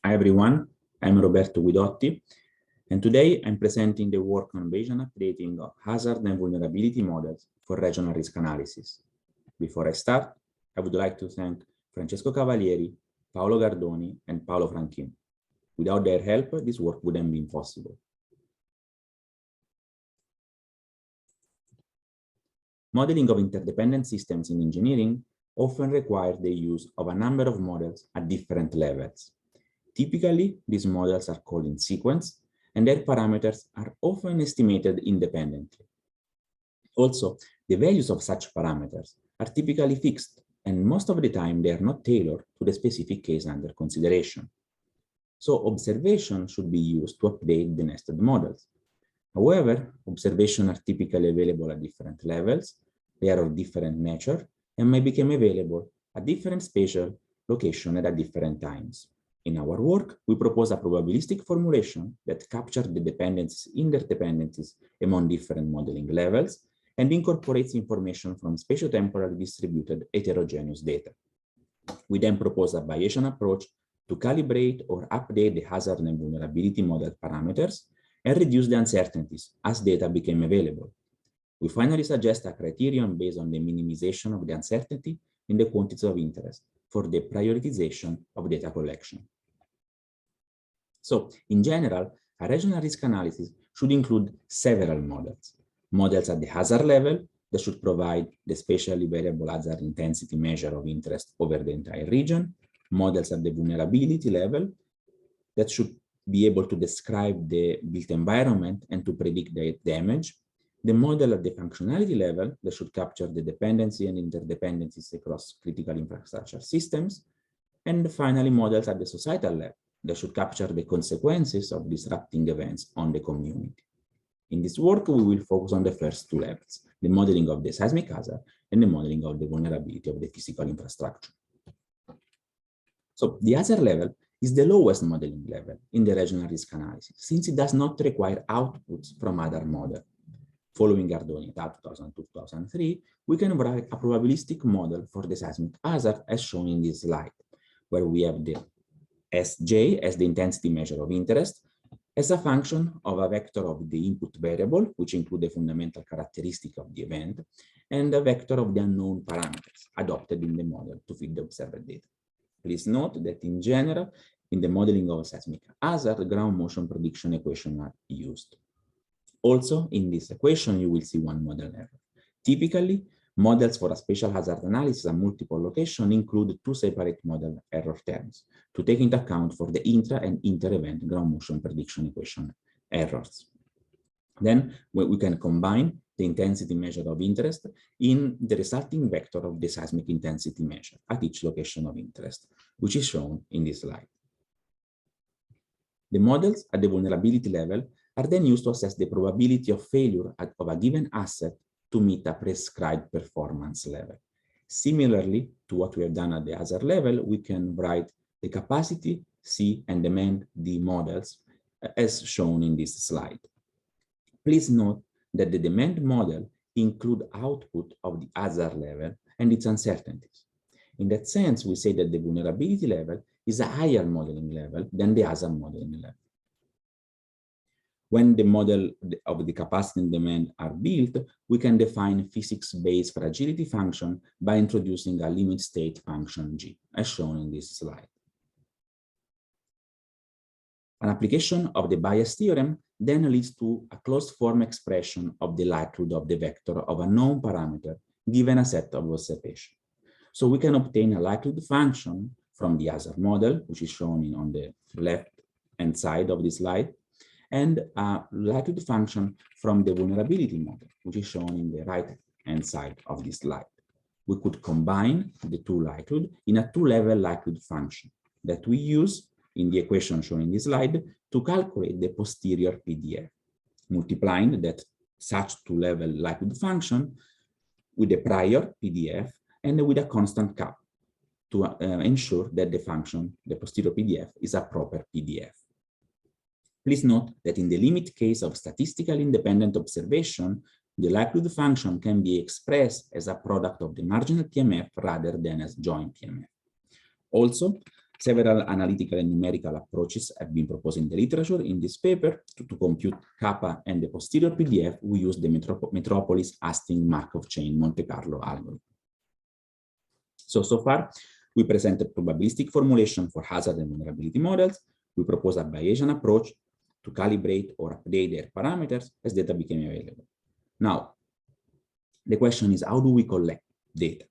Hi everyone, I'm Roberto Guidotti, and today I'm presenting the work on Bayesian updating of hazard and vulnerability models for regional risk analysis. Before I start, I would like to thank Francesco Cavalieri, Paolo Gardoni, and Paolo Franchin. Without their help, this work wouldn't be possible. Modeling of interdependent systems in engineering often requires the use of a number of models at different levels. Typically, these models are called in sequence, and their parameters are often estimated independently. Also, the values of such parameters are typically fixed, and most of the time they are not tailored to the specific case under consideration. So observation should be used to update the nested models. However, observations are typically available at different levels, they are of different nature, and may become available at different spatial locations and at different times. In our work, we propose a probabilistic formulation that captures the dependencies, interdependencies among different modeling levels and incorporates information from spatiotemporally distributed heterogeneous data. We then propose a Bayesian approach to calibrate or update the hazard and vulnerability model parameters and reduce the uncertainties as data became available. We finally suggest a criterion based on the minimization of the uncertainty in the quantities of interest for the prioritization of data collection. So, in general, a regional risk analysis should include several models. Models at the hazard level that should provide the spatially variable hazard intensity measure of interest over the entire region. Models at the vulnerability level that should be able to describe the built environment and to predict the damage. The model at the functionality level that should capture the dependency and interdependencies across critical infrastructure systems. And finally, models at the societal level that should capture the consequences of disrupting events on the community. In this work, we will focus on the first two levels, the modeling of the seismic hazard and the modeling of the vulnerability of the physical infrastructure. So the hazard level is the lowest modeling level in the regional risk analysis, since it does not require outputs from other models. Following Gardoni et al. 2002-2003, we can write a probabilistic model for the seismic hazard as shown in this slide, where we have the Sj as the intensity measure of interest as a function of a vector of the input variable, which include the fundamental characteristic of the event, and a vector of the unknown parameters adopted in the model to fit the observed data. Please note that in general, in the modeling of a seismic hazard, ground motion prediction equations are used. Also, in this equation, you will see one model error. Typically, models for a spatial hazard analysis at multiple locations include two separate model error terms to take into account for the intra and inter-event ground motion prediction equation errors. Then we can combine the intensity measure of interest in the resulting vector of the seismic intensity measure at each location of interest, which is shown in this slide. The models at the vulnerability level are then used to assess the probability of failure of a given asset to meet a prescribed performance level. Similarly to what we have done at the hazard level, we can write the capacity C and demand D models as shown in this slide. Please note that the demand model includes output of the hazard level and its uncertainties. In that sense, we say that the vulnerability level is a higher modeling level than the hazard modeling level. When the model of the capacity and demand are built, we can define physics-based fragility function by introducing a limit state function G, as shown in this slide. An application of the Bayes theorem then leads to a closed form expression of the likelihood of the vector of a known parameter given a set of observations. So we can obtain a likelihood function from the hazard model, which is shown on the left-hand side of this slide, and a likelihood function from the vulnerability model, which is shown in the right-hand side of this slide. We could combine the two likelihood in a two-level likelihood function that we use in the equation shown in this slide to calculate the posterior PDF, multiplying that such two-level likelihood function with the prior PDF and with a constant cap to ensure that the function, the posterior PDF, is a proper PDF. Please note that in the limit case of statistically independent observation, the likelihood function can be expressed as a product of the marginal PMF rather than as joint PMF. Also, Several analytical and numerical approaches have been proposed in the literature. In this paper, to compute kappa and the posterior PDF, we use the Metropolis-Hastings Markov chain Monte Carlo algorithm. So far, we presented probabilistic formulation for hazard and vulnerability models. We propose a Bayesian approach to calibrate or update their parameters as data became available. Now, the question is, how do we collect data?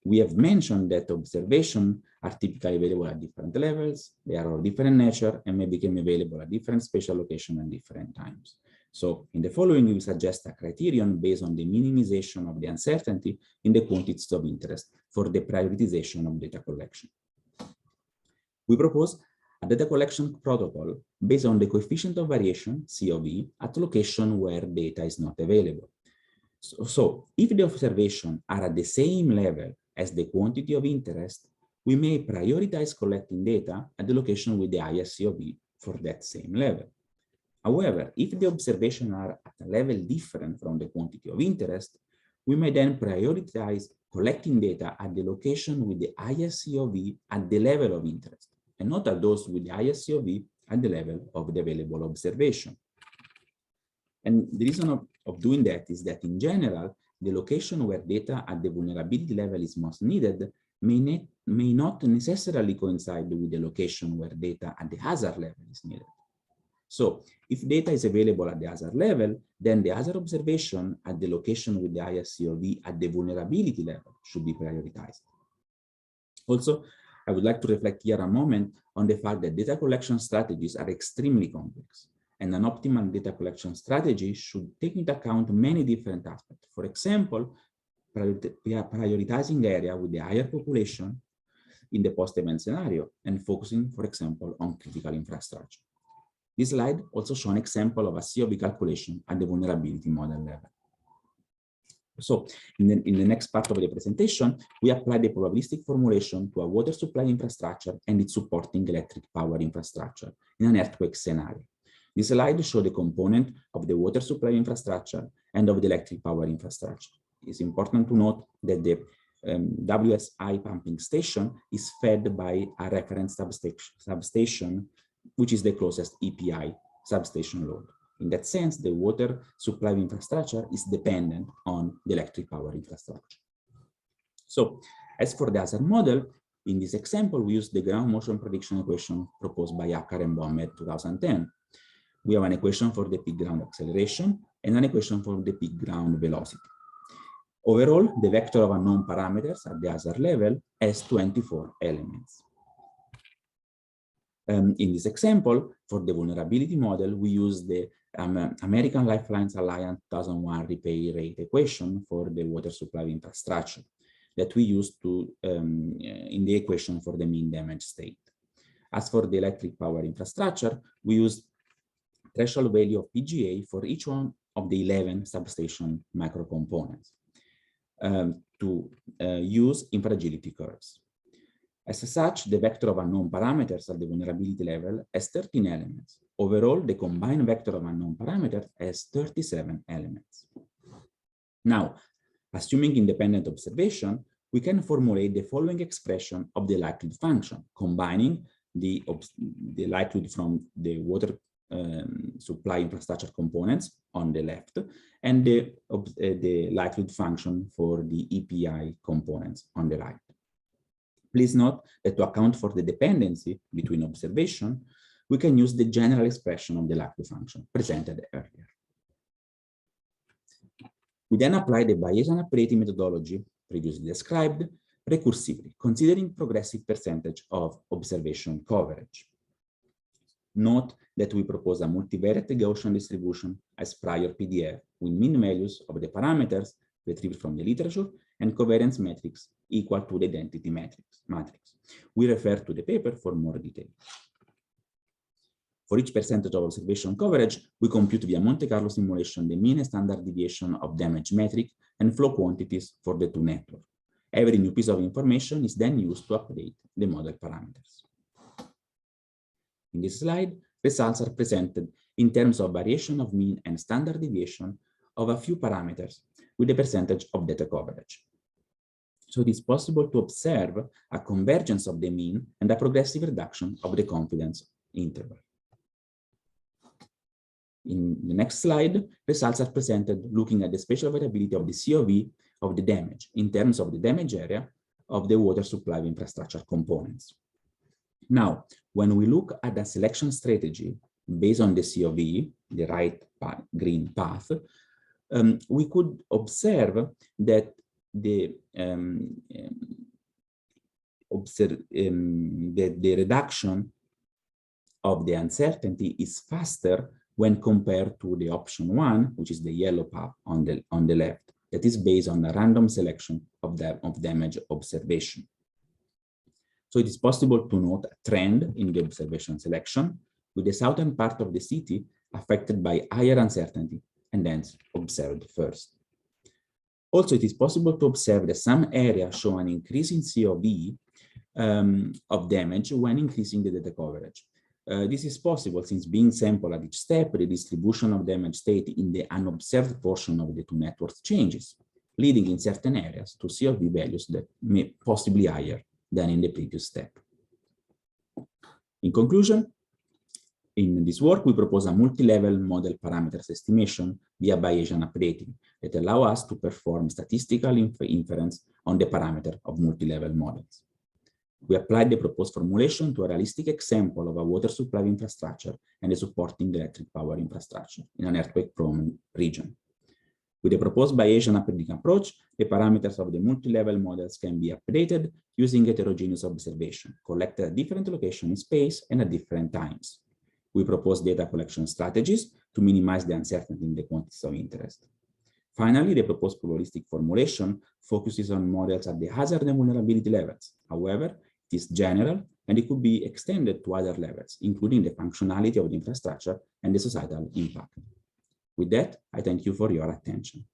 We have mentioned that observations are typically available at different levels, they are of different nature, and may become available at different spatial locations and different times. So in the following, we suggest a criterion based on the minimization of the uncertainty in the quantities of interest for the prioritization of data collection. We propose a data collection protocol based on the coefficient of variation, C of E, at location where data is not available. So if the observations are at the same level as the quantity of interest, we may prioritize collecting data at the location with the highest C of E for that same level. However, if the observations are at a level different from the quantity of interest, we may then prioritize collecting data at the location with the highest C of E at the level of interest, and not at those with the highest C of E at the level of the available observation. And the reason of doing that is that in general, the location where data at the vulnerability level is most needed may not necessarily coincide with the location where data at the hazard level is needed. So if data is available at the hazard level, then the hazard observation at the location with the highest C of E at the vulnerability level should be prioritized. Also, I would like to reflect here a moment on the fact that data collection strategies are extremely complex, and an optimal data collection strategy should take into account many different aspects. For example, prioritizing area with the higher population in the post-event scenario and focusing, for example, on critical infrastructure. This slide also shows an example of a C of E calculation at the vulnerability model level. So in the next part of the presentation, we apply the probabilistic formulation to a water supply infrastructure and its supporting electric power infrastructure in an earthquake scenario. This slide shows the component of the water supply infrastructure and of the electric power infrastructure. It's important to note that the WSI pumping station is fed by a reference substation, which is the closest EPI substation load. In that sense, the water supply infrastructure is dependent on the electric power infrastructure. So, as for the hazard model, in this example, we use the ground motion prediction equation proposed by Acker and Bommer 2010. We have an equation for the peak ground acceleration and an equation for the peak ground velocity. Overall, the vector of unknown parameters at the hazard level has 24 elements. In this example, for the vulnerability model, we use the American Lifelines Alliance 2001 repair rate equation for the water supply infrastructure that we use in the equation for the mean damage state. As for the electric power infrastructure, we use threshold value of PGA for each one of the 11 substation microcomponents to use infragility curves. As such, the vector of unknown parameters at the vulnerability level has 13 elements. Overall, the combined vector of unknown parameters has 37 elements. Now, assuming independent observation, we can formulate the following expression of the likelihood function, combining the likelihood from the water supply infrastructure components on the left and the likelihood function for the EPI components on the right. Please note that to account for the dependency between observation, we can use the general expression of the likelihood function presented earlier. We then apply the Bayesian operating methodology previously described recursively, considering progressive percentage of observation coverage. Note that we propose a multivariate Gaussian distribution as prior PDF with mean values of the parameters retrieved from the literature and covariance metrics equal to the identity matrix. We refer to the paper for more detail. For each percentage of observation coverage, we compute via Monte Carlo simulation the mean and standard deviation of damage metric and flow quantities for the two networks. Every new piece of information is then used to update the model parameters. In this slide, results are presented in terms of variation of mean and standard deviation of a few parameters with the percentage of data coverage. So it is possible to observe a convergence of the mean and a progressive reduction of the confidence interval. In the next slide, results are presented looking at the spatial variability of the COV of the damage in terms of the damage area of the water supply infrastructure components. Now, when we look at a selection strategy based on the COV, the right green path, we could observe that the reduction of the uncertainty is faster when compared to the option 1, which is the yellow path on the left, that is based on a random selection of damage observation. So it is possible to note a trend in the observation selection, with the southern part of the city affected by higher uncertainty and hence observed first. Also, it is possible to observe that some areas show an increase in COV of damage when increasing the data coverage. This is possible since being sampled at each step, the distribution of damage state in the unobserved portion of the two networks changes, leading in certain areas to COV values that may possibly higher than in the previous step. In conclusion, in this work, we propose a multi-level model parameters estimation via Bayesian updating that allow us to perform statistical inference on the parameter of multi-level models. We applied the proposed formulation to a realistic example of a water supply infrastructure and a supporting electric power infrastructure in an earthquake-prone region. With the proposed Bayesian updating approach, the parameters of the multi-level models can be updated using heterogeneous observation, collected at different locations in space and at different times. We propose data collection strategies to minimize the uncertainty in the quantities of interest. Finally, the proposed probabilistic formulation focuses on models at the hazard and vulnerability levels. However, it is general and it could be extended to other levels, including the functionality of the infrastructure and the societal impact. With that, I thank you for your attention.